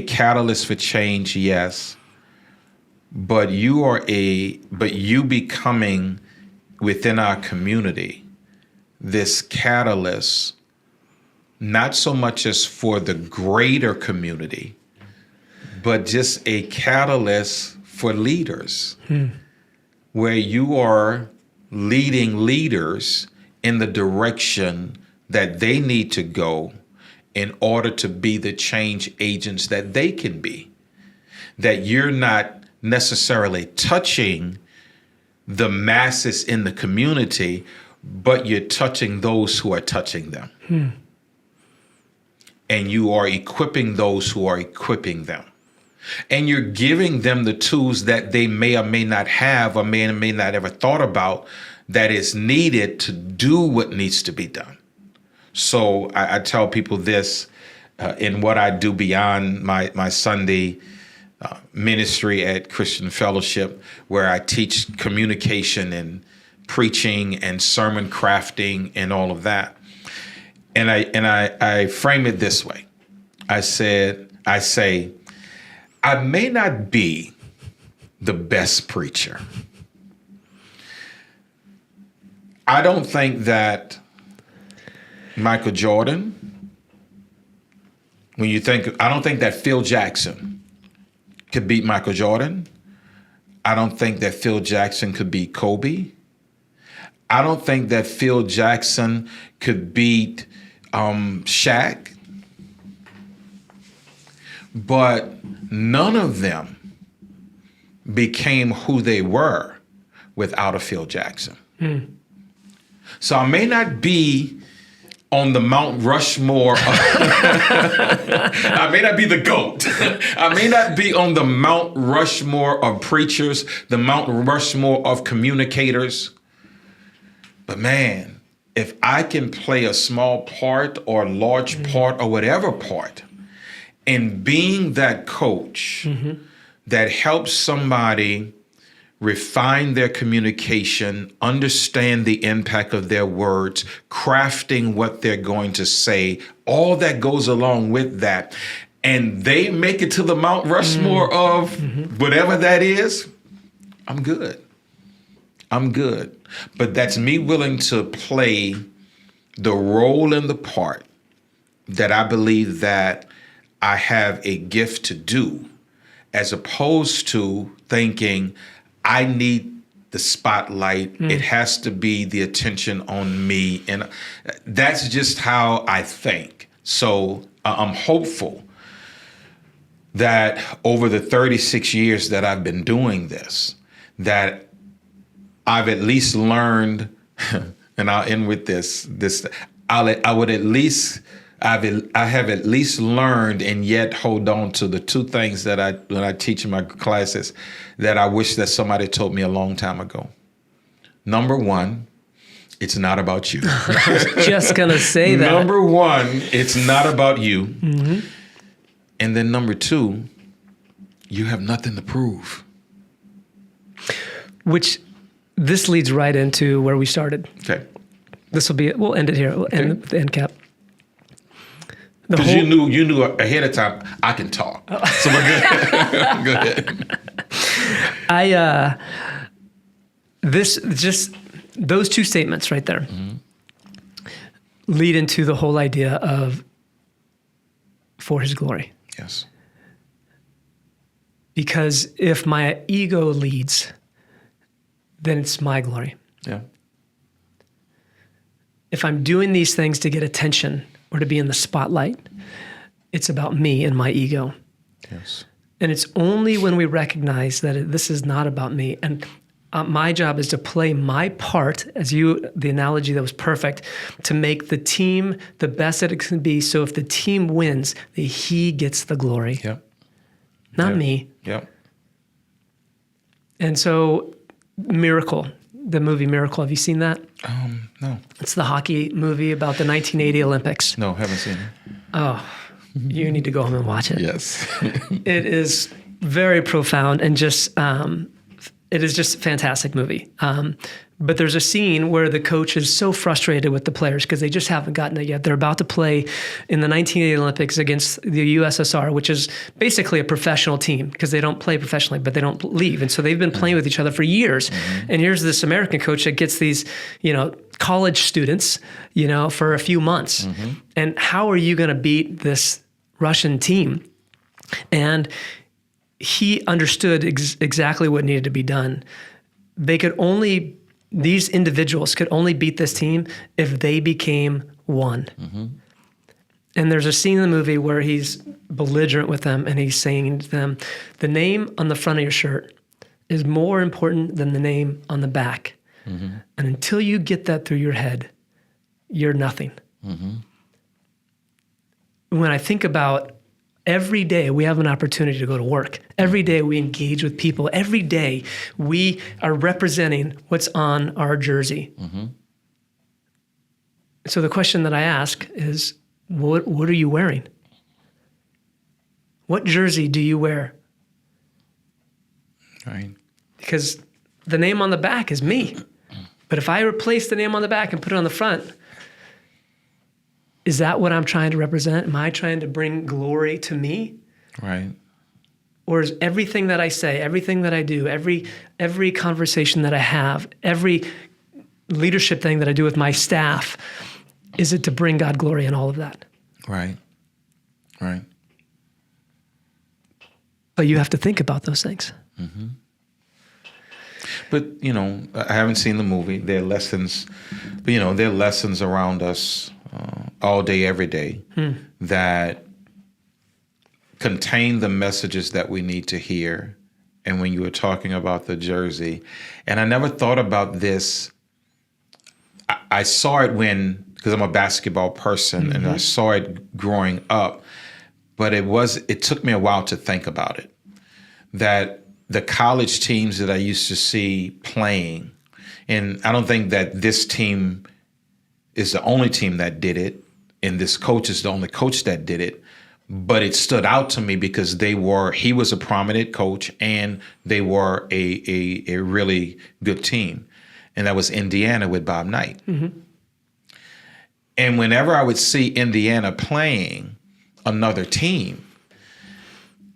catalyst for change, yes, but you becoming within our community this catalyst, not so much as for the greater community, but just a catalyst for leaders, where you are leading leaders in the direction that they need to go in order to be the change agents that they can be. That you're not necessarily touching the masses in the community, but you're touching those who are touching them. And you are equipping those who are equipping them. And you're giving them the tools that they may or may not have or may or may not ever thought about that is needed to do what needs to be done. So I tell people this in what I do beyond my Sunday ministry at Christian Fellowship, where I teach communication and preaching and sermon crafting and all of that. And I frame it this way. I say, I may not be the best preacher. I don't think that Michael Jordan, I don't think that Phil Jackson could beat Michael Jordan. I don't think that Phil Jackson could beat Kobe. I don't think that Phil Jackson could beat Shaq. But none of them became who they were without a Phil Jackson. So I may not be on the Mount Rushmore. I may not be the GOAT. I may not be on the Mount Rushmore of preachers, the Mount Rushmore of communicators. But man, if I can play a small part or a large part or whatever part in being that coach that helps somebody refine their communication, understand the impact of their words, crafting what they're going to say, all that goes along with that, and they make it to the Mount Rushmore of whatever that is, I'm good. I'm good. But that's me willing to play the role and the part that I believe that I have a gift to do, as opposed to thinking I need the spotlight. It has to be the attention on me. And that's just how I think. So I'm hopeful that over the 36 years that I've been doing this, that I've at least learned, and I'll end with this. I have at least learned and yet hold on to the two things that when I teach in my classes that I wish that somebody told me a long time ago. Number one, it's not about you. Just gonna say that. Number one, it's not about you. And then number two, you have nothing to prove. Which this leads right into where we started. Okay. This will be it. We'll end it here. We'll end the end cap. Because you knew ahead of time I can talk. So we're good. Go ahead. Those two statements right there lead into the whole idea of for his glory. Yes. Because if my ego leads, then it's my glory. Yeah. If I'm doing these things to get attention or to be in the spotlight, it's about me and my ego. Yes. And it's only when we recognize that this is not about me. And my job is to play my part, the analogy that was perfect, to make the team the best that it can be. So if the team wins, he gets the glory. Yep. Not me. Yep. And so Miracle, the movie Miracle, have you seen that? No. It's the hockey movie about the 1980 Olympics. No, haven't seen it. Oh, you need to go home and watch it. Yes. It is very profound and it is just a fantastic movie. But there's a scene where the coach is so frustrated with the players because they just haven't gotten it yet. They're about to play in the 1980 Olympics against the USSR, which is basically a professional team because they don't play professionally, but they don't leave. And so they've been playing with each other for years. And here's this American coach that gets these, college students, for a few months. And how are you going to beat this Russian team? And he understood exactly what needed to be done. These individuals could only beat this team if they became one. And there's a scene in the movie where he's belligerent with them and he's saying to them, the name on the front of your shirt is more important than the name on the back. And until you get that through your head, you're nothing. When I think about every day we have an opportunity to go to work. Every day we engage with people. Every day we are representing what's on our jersey. So the question that I ask is, what are you wearing? What jersey do you wear? Right. Because the name on the back is me. But if I replace the name on the back and put it on the front, is that what I'm trying to represent? Am I trying to bring glory to me? Right. Or is everything that I say, everything that I do, every conversation that I have, every leadership thing that I do with my staff, is it to bring God glory in all of that? Right. Right. But you have to think about those things. But, I haven't seen the movie. There are lessons, but, there are lessons around us all day, every day that contain the messages that we need to hear. And when you were talking about the jersey, and I never thought about this, I saw it because I'm a basketball person and I saw it growing up, but it took me a while to think about it, that the college teams that I used to see playing, and I don't think that this team is the only team that did it, and this coach is the only coach that did it. But it stood out to me because he was a prominent coach, and they were a really good team. And that was Indiana with Bob Knight. Mm-hmm. And whenever I would see Indiana playing another team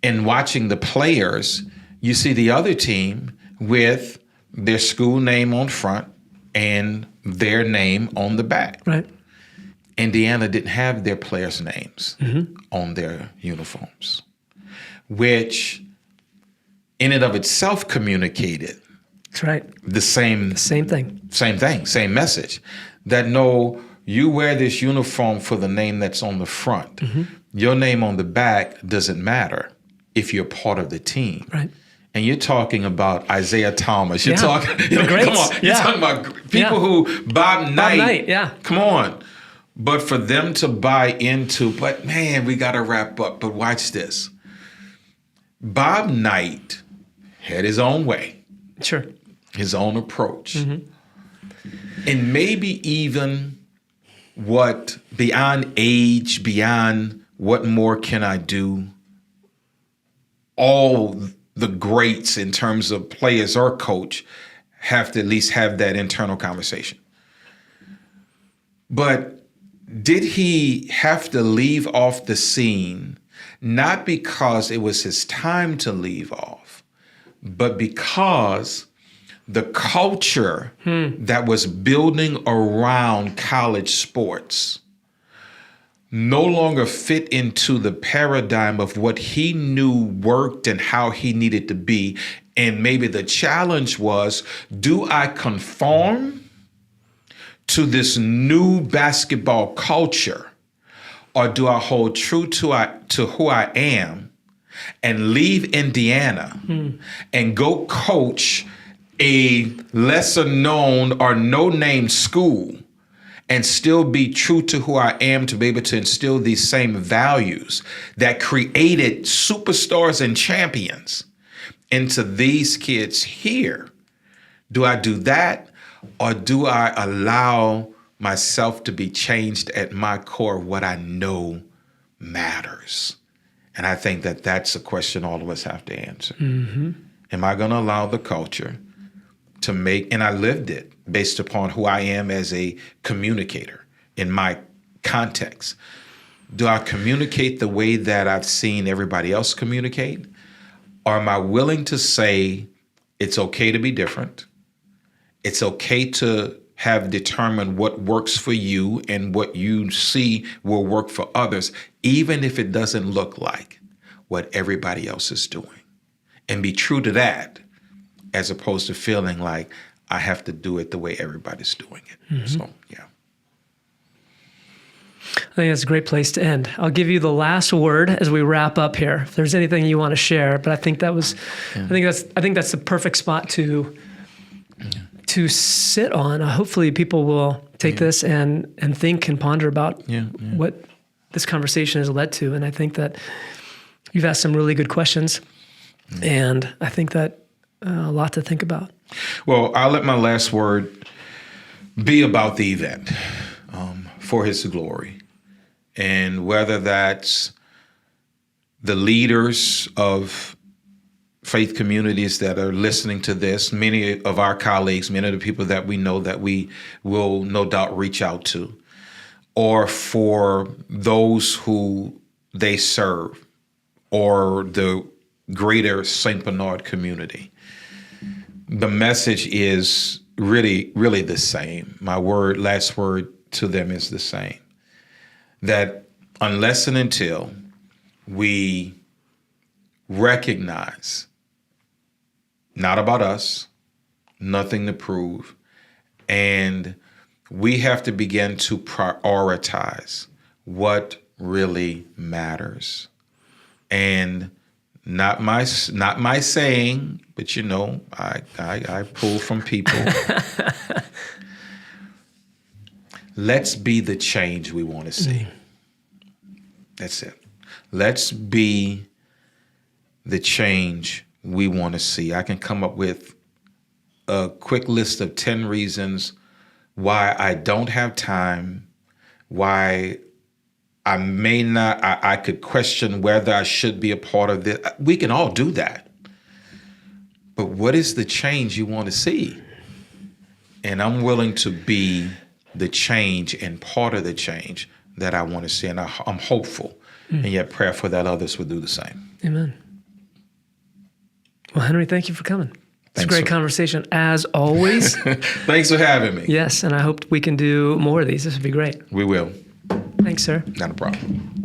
and watching the players, you see the other team with their school name on front and their name on the back. Right. Indiana didn't have their players' names on their uniforms, which in and of itself communicated That's right. the same thing. Same message. That no, you wear this uniform for the name that's on the front. Mm-hmm. Your name on the back doesn't matter if you're part of the team. Right. And you're talking about Isaiah Thomas. You're talking, come on. You're talking about people who, Bob Knight. Come on. But for them to buy into, but man, we got to wrap up. But watch this. Bob Knight had his own way. Sure. His own approach. Mm-hmm. And maybe even what beyond age, beyond what more can I do, all the greats in terms of players or coach have to at least have that internal conversation. But did he have to leave off the scene, not because it was his time to leave off, but because the culture that was building around college sports no longer fit into the paradigm of what he knew worked and how he needed to be. And maybe the challenge was, do I conform to this new basketball culture, or do I hold true to who I am and leave Indiana and go coach a lesser known or no name school and still be true to who I am, to be able to instill these same values that created superstars and champions into these kids here? Do I do that? Or do I allow myself to be changed at my core, what I know matters? And I think that that's a question all of us have to answer. Mm-hmm. Am I going to allow the culture to make, and I lived it based upon who I am as a communicator in my context. Do I communicate the way that I've seen everybody else communicate? Or am I willing to say it's okay to be different? It's okay to have determined what works for you and what you see will work for others, even if it doesn't look like what everybody else is doing. And be true to that, as opposed to feeling like I have to do it the way everybody's doing it. Mm-hmm. So, yeah. I think that's a great place to end. I'll give you the last word as we wrap up here. If there's anything you want to share, but I think that's the perfect spot to sit on. Hopefully people will take this and think and ponder about what this conversation has led to. And I think that you've asked some really good questions, and I think that a lot to think about. Well, I'll let my last word be about the event, for his glory. And whether that's the leaders of faith communities that are listening to this, many of our colleagues, many of the people that we know that we will no doubt reach out to, or for those who they serve, or the greater St. Bernard community. The message is really, really the same. My last word to them is the same. That unless and until we recognize, not about us, nothing to prove, and we have to begin to prioritize what really matters. And not my saying, but I pull from people. Let's be the change we want to see. That's it. Let's be the change we want to see. I can come up with a quick list of 10 reasons why I don't have time, why I may not, I could question whether I should be a part of this. We can all do that. But what is the change you want to see? And I'm willing to be the change and part of the change that I want to see. And I'm hopeful and yet prayerful that others will do the same. Amen. Well, Henry, thank you for coming. It's a Thanks great conversation, as always. Thanks for having me. Yes, and I hope we can do more of these. This would be great. We will. Thanks, sir. Not a problem.